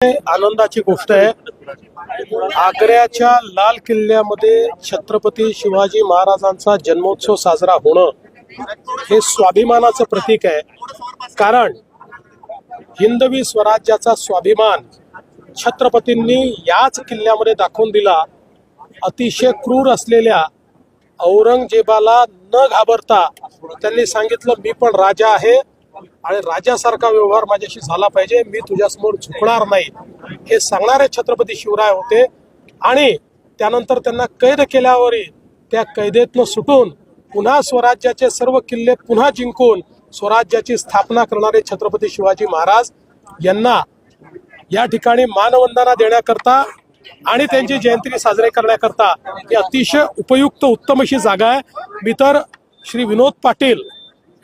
आनंदाची गोष्ट आहे। आग्र्याच्या लाल किल्ल्यामध्ये छत्रपती शिवाजी महाराजांचा जन्मोत्सव साजरा होणं हे स्वाभिमानाचं प्रतीक आहे। कारण हिंदवी स्वराज्याचा स्वाभिमान छत्रपतींनी याच किल्ल्यामध्ये दाखवून दिला। अतिशय क्रूर असलेल्या औरंगजेबाला न घाबरता त्यांनी सांगितलं, मी पण राजा आहे आणि राजासारखा व्यवहार माझ्याशी झाला पाहिजे, मी तुझ्यासमोर झुकणार नाही, हे सांगणारे छत्रपती शिवराय होते। आणि त्यानंतर त्यांना कैद केल्यावरही त्या कैदेतनं सुटून पुन्हा स्वराज्याचे सर्व किल्ले पुन्हा जिंकून स्वराज्याची स्थापना करणारे छत्रपती शिवाजी महाराज यांना या ठिकाणी मानवंदना देण्याकरता आणि त्यांची जयंती साजरी करण्याकरता ही अतिशय उपयुक्त उत्तम अशी जागा आहे। मी तर श्री विनोद पाटील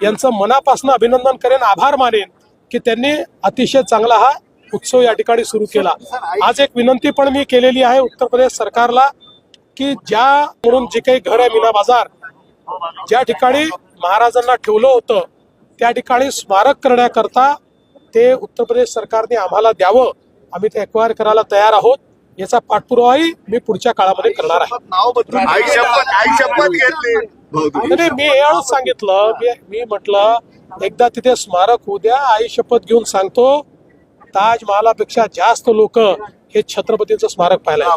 यांचं मनापासून अभिनंदन करेन, आभार मानेन की त्यांनी अतिशय चांगला हा उत्सव या ठिकाणी सुरू केला। आज एक विनंती पण मी केलेली आहे उत्तर प्रदेश सरकारला की ज्या म्हणून जे काही घर आहे मीना बाजार, ज्या ठिकाणी महाराजांना ठेवलं होतं त्या ठिकाणी स्मारक करण्याकरता ते उत्तर प्रदेश सरकारने आम्हाला द्यावं। आम्ही ते एक्वायर करायला तयार आहोत। याचा पाठपुरावाही मी पुढच्या काळामध्ये करणार आहे। मी एवढंच सांगितलं, मी म्हटलं एकदा तिथे स्मारक होऊ द्या, आई शपथ घेऊन सांगतो ताजमहालापेक्षा जास्त लोक हे छत्रपतींचं स्मारक पाहायला